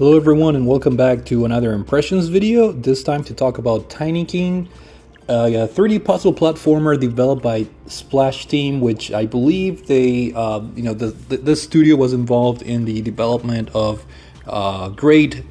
Hello everyone and welcome back to another impressions video, this time to talk about Tinykin, a 3D puzzle platformer developed by Splash Team, which I believe this studio was involved in the development of great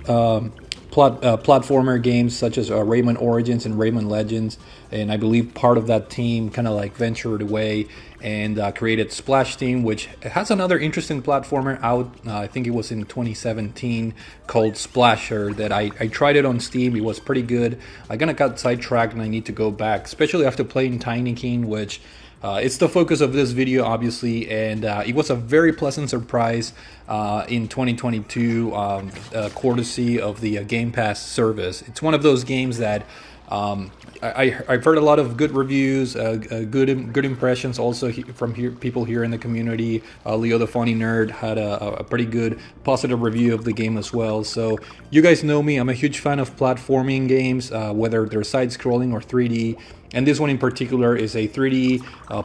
platformer games such as Rayman Origins and Rayman Legends, and I believe part of that team kind of like ventured away and created Splash Team, which has another interesting platformer out. I think it was in 2017 called Splasher that I tried it on Steam. It was pretty good. I kind of got sidetracked and I need to go back, especially after playing Tinykin, which it's the focus of this video, obviously, and it was a very pleasant surprise in 2022, courtesy of the Game Pass service. It's one of those games that I've heard a lot of good reviews, good impressions also from people here in the community. Leo the Funny Nerd had a pretty good positive review of the game as well. So you guys know me, I'm a huge fan of platforming games, whether they're side-scrolling or 3D. And this one in particular is a 3D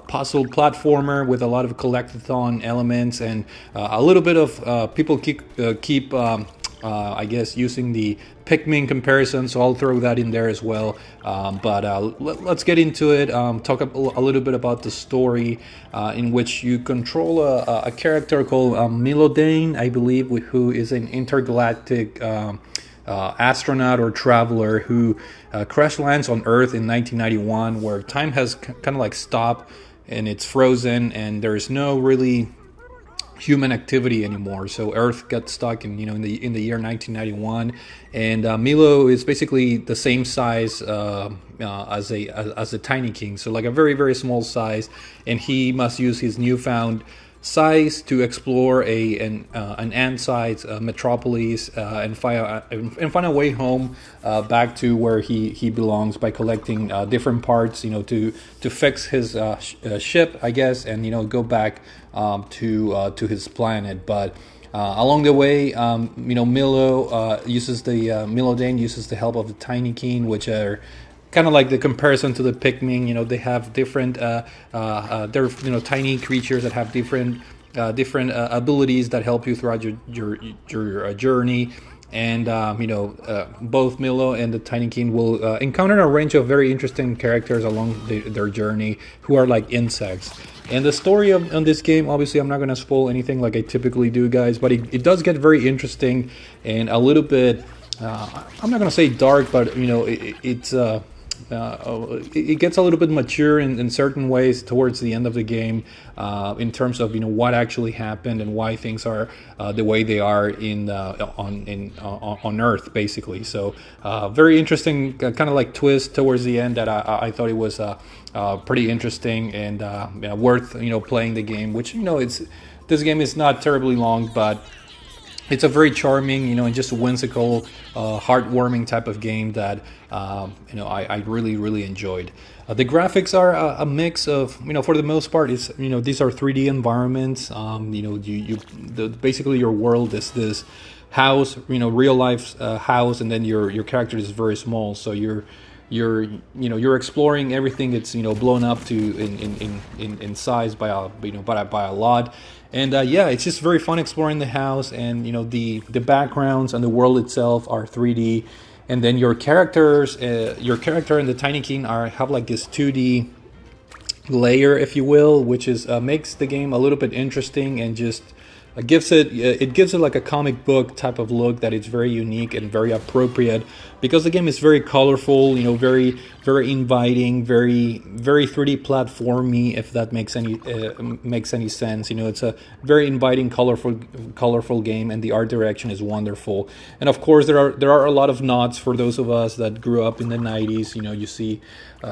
puzzle platformer with a lot of collectathon elements and a little bit of people keep I guess using the Pikmin comparison, so I'll throw that in there as well. Let's get into it. Talk a little bit about the story, in which you control a character called Milodane, I believe, who is an intergalactic astronaut or traveler who crash lands on Earth in 1991, where time has kind of like stopped and it's frozen, and there is no really human activity anymore. So Earth got stuck in in the year 1991, and Milo is basically the same size as a Tinykin, so like a very small size, and he must use his newfound size to explore an ant-sized metropolis and find a way home back to where he belongs by collecting different parts, to fix his ship, I guess, and go back to his planet. But along the way, Milodane uses the help of the Tinykin, which are kind of like the comparison to the Pikmin. They have different they're tiny creatures that have different abilities that help you throughout your journey. And both Milo and the Tinykin will encounter a range of very interesting characters along their journey who are like insects. And the story on this game, obviously I'm not going to spoil anything like I typically do, guys, but it does get very interesting and a little bit I'm not going to say dark, but it gets a little bit mature in certain ways towards the end of the game, in terms of what actually happened and why things are the way they are on Earth, basically. So very interesting kind of like twist towards the end that I thought it was pretty interesting and worth playing the game. Which this game is not terribly long, but it's a very charming, and just whimsical, heartwarming type of game that I really enjoyed. The graphics are a mix of, for the most part, these are 3D environments. Basically your world is this house, real life house, and then your character is very small, so you're exploring everything. It's blown up to in size by a lot. And it's just very fun exploring the house, and the backgrounds and the world itself are 3D, and then your character and the Tinykin have like this 2D layer, if you will, which is makes the game a little bit interesting and just gives it like a comic book type of look that is very unique and very appropriate, because the game is very colorful, very inviting, very 3D platformy, if that makes any sense. It's a very inviting, colorful game, and the art direction is wonderful. And of course there are a lot of nods for those of us that grew up in the 90s.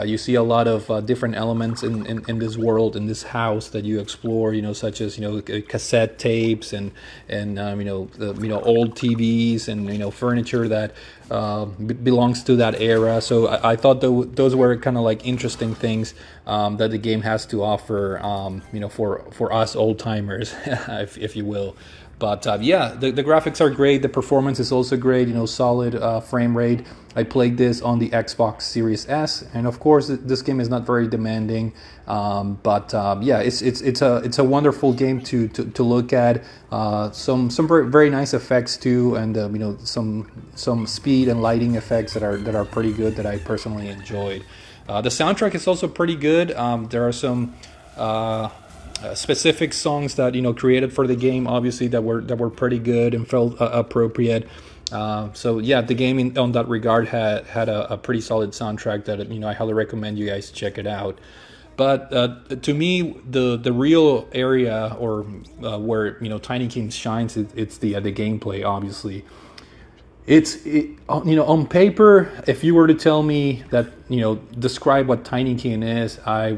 You see a lot of different elements in this world, in this house that you explore, such as cassette tapes and old TVs and furniture that belongs to that era. So I thought those were kind of like interesting things that the game has to offer, for us old timers, if you will. But yeah, the graphics are great. The performance is also great. Solid frame rate. I played this on the Xbox Series S, and of course, this game is not very demanding. But yeah, it's a wonderful game to look at. Some very, very nice effects too, and some speed and lighting effects that are pretty good that I personally enjoyed. The soundtrack is also pretty good. There are some specific songs that created for the game, obviously that were pretty good and felt appropriate. So yeah, the game on that regard had a pretty solid soundtrack that I highly recommend you guys check it out. But to me, the real area or where Tinykin shines, it's the gameplay. Obviously, on paper, if you were to tell me that describe what Tinykin is, I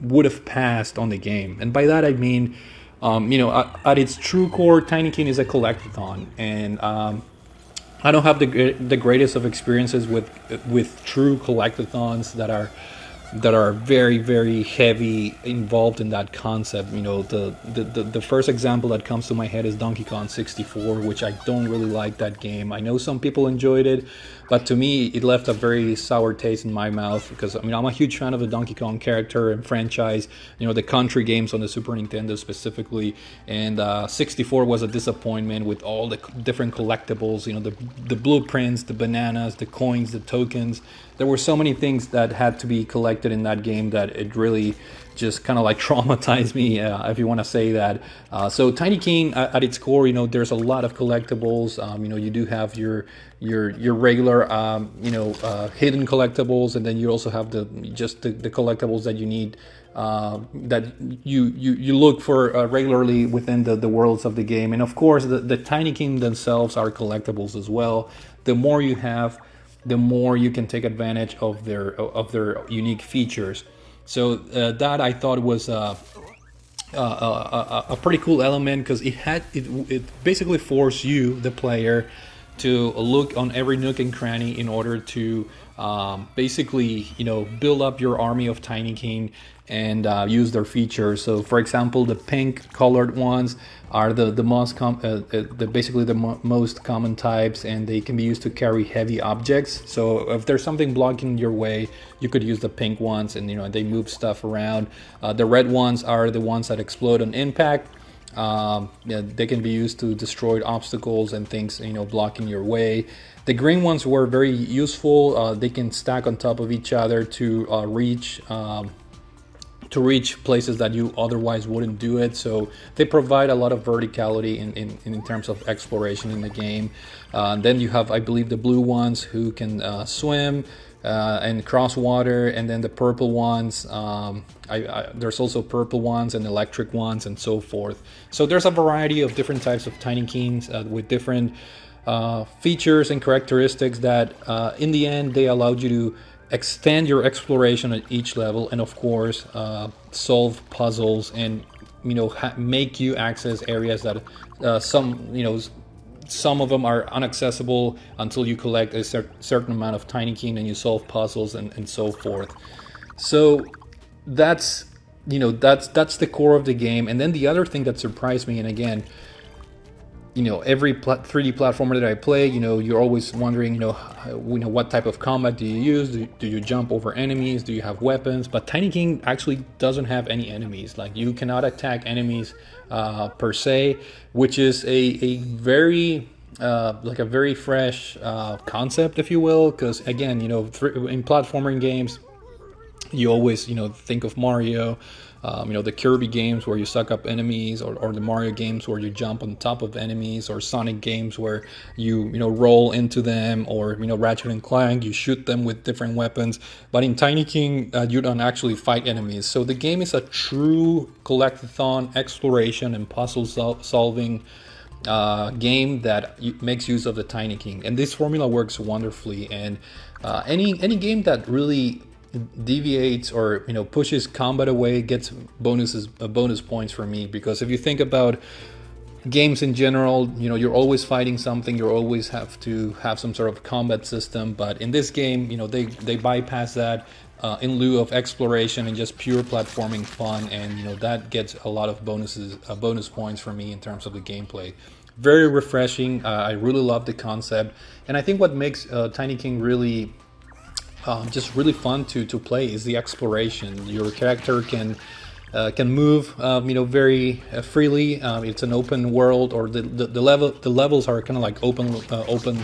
would have passed on the game. And by that I mean, at its true core, Tinykin is a collectathon, and I don't have the greatest of experiences with true collectathons that are very, very heavy involved in that concept. The first example that comes to my head is Donkey Kong 64, which I don't really like that game. I know some people enjoyed it, but to me it left a very sour taste in my mouth because I'm a huge fan of the Donkey Kong character and franchise, the country games on the Super Nintendo specifically, and 64 was a disappointment with all the different collectibles, the blueprints, the bananas, the coins, the tokens. There were so many things that had to be collected in that game that it really just kind of like traumatized me, if you want to say that. So Tinykin, at its core, there's a lot of collectibles. You do have your regular, hidden collectibles, and then you also have the collectibles that you need, that you look for regularly within the worlds of the game. And of course, the Tinykin themselves are collectibles as well. The more you have, the more you can take advantage of their unique features. So that I thought was a pretty cool element, because it basically forced you, the player, to look on every nook and cranny in order to basically build up your army of Tinykin and use their features. So for example, the pink colored ones are the most basically the most common types, and they can be used to carry heavy objects. So if there's something blocking your way, you could use the pink ones, and they move stuff around. The red ones are the ones that explode on impact. They can be used to destroy obstacles and things blocking your way. The green ones were very useful. They can stack on top of each other to reach places that you otherwise wouldn't do it. So they provide a lot of verticality in terms of exploration in the game. Then you have, I believe, the blue ones who can swim and cross water, and then the purple ones, there's also purple ones and electric ones and so forth. So there's a variety of different types of Tinykins with different features and characteristics that in the end they allowed you to extend your exploration at each level, and of course solve puzzles and make you access areas that some of them are inaccessible until you collect a certain amount of Tinykin and you solve puzzles and so forth. So that's the core of the game. And then the other thing that surprised me, and again, every 3D platformer that I play, you're always wondering, what type of combat do you use? Do you jump over enemies? Do you have weapons? But Tinykin actually doesn't have any enemies. Like, you cannot attack enemies per se, which is a very like a very fresh concept, if you will. Because again, in platforming games, you always think of Mario, the Kirby games where you suck up enemies, or the Mario games where you jump on top of enemies, or Sonic games where you roll into them, or Ratchet and Clank, you shoot them with different weapons. But in Tinykin, you don't actually fight enemies. So the game is a true collectathon, exploration and puzzle solving game that makes use of the Tinykin, and this formula works wonderfully. And any game that really deviates or pushes combat away gets bonus points for me, because if you think about games in general, you're always fighting something, you always have to have some sort of combat system. But in this game, they bypass that. in lieu of exploration and just pure platforming fun, and that gets a lot of bonus points for me in terms of the gameplay. Very refreshing. I really love the concept, and I think what makes Tinykin really just really fun to play is the exploration. Your character can move, very freely. It's an open world, or the levels are kind of like open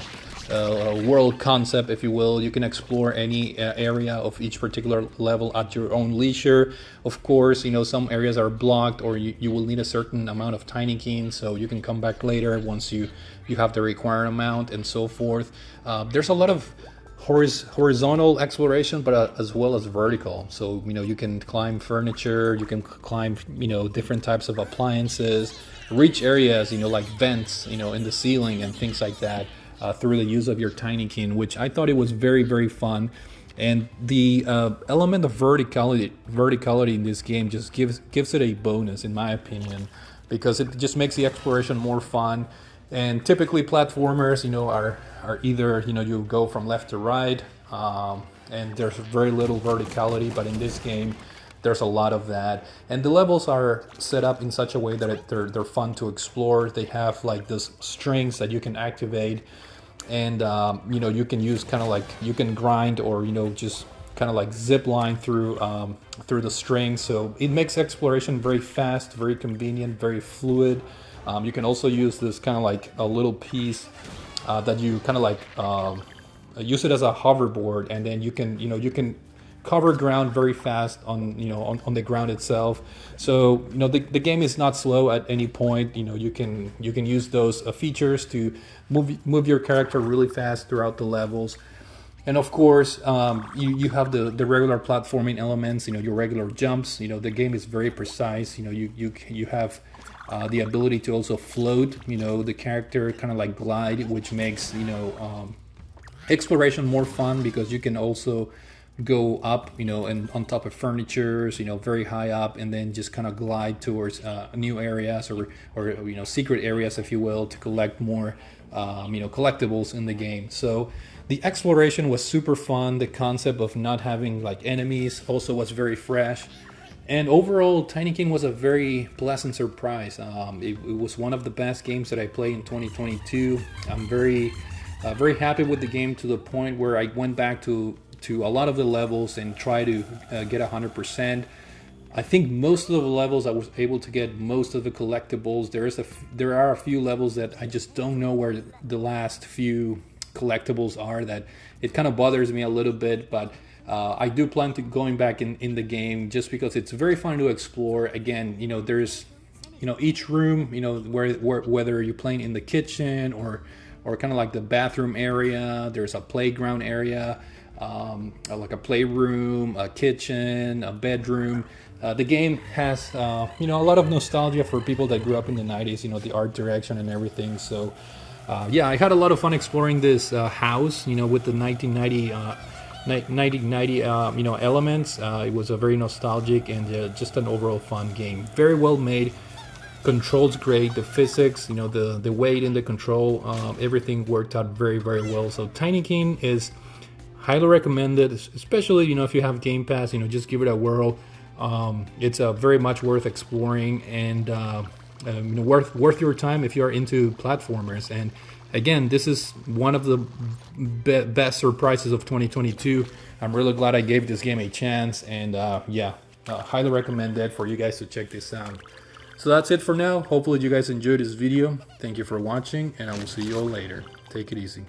world concept, if you will. You can explore any area of each particular level at your own leisure. Of course, some areas are blocked, or you will need a certain amount of Tinykin, so you can come back later once you have the required amount, and so forth. There's a lot of horizontal exploration, but as well as vertical. So you can climb furniture, you can climb different types of appliances, reach areas like vents in the ceiling and things like that, through the use of your Tinykin, which I thought it was very, very fun. And the element of verticality in this game just gives it a bonus, in my opinion, because it just makes the exploration more fun. And typically platformers, are either, you go from left to right, and there's very little verticality, but in this game, there's a lot of that. And the levels are set up in such a way that they're fun to explore. They have like this strings that you can activate, and you can use you can grind, or just kind of like zip line through the string. So it makes exploration very fast, very convenient, very fluid. You can also use this kind of like a little piece that you kind of like use it as a hoverboard, and then you can cover ground very fast on the ground itself. So the game is not slow at any point. You can use those features to move your character really fast throughout the levels. And of course, you have the regular platforming elements, your regular jumps. The game is very precise. You have the ability to also float, the character kind of like glide, which makes exploration more fun, because you can also go up, and on top of furniture, very high up, and then just kind of glide towards new areas, or secret areas, if you will, to collect more collectibles in the game. So the exploration was super fun. The concept of not having like enemies also was very fresh. And overall, Tinykin was a very pleasant surprise. It was one of the best games that I played in 2022. I'm very happy with the game, to the point where I went back to a lot of the levels and try to get 100%. I think most of the levels I was able to get most of the collectibles. There are a few levels that I just don't know where the last few collectibles are, that it kind of bothers me a little bit, but I do plan to going back in the game, just because it's very fun to explore. Again, there's each room, whether you're playing in the kitchen or kind of like the bathroom area, there's a playground area, like a playroom, a kitchen, a bedroom. The game has a lot of nostalgia for people that grew up in the 90s, the art direction and everything. So yeah, I had a lot of fun exploring this house, with the 1990 elements. It was a very nostalgic and just an overall fun game. Very well made. Controls great. The physics, the weight in the control, everything worked out very, very well. So Tinykin is highly recommended, especially if you have Game Pass. Just give it a whirl. It's very much worth exploring, and worth your time if you're into platformers. And again, this is one of the best surprises of 2022. I'm really glad I gave this game a chance, and highly recommend it for you guys to check this out. So that's it for now. Hopefully you guys enjoyed this video. Thank you for watching, and I will see you all later. Take it easy.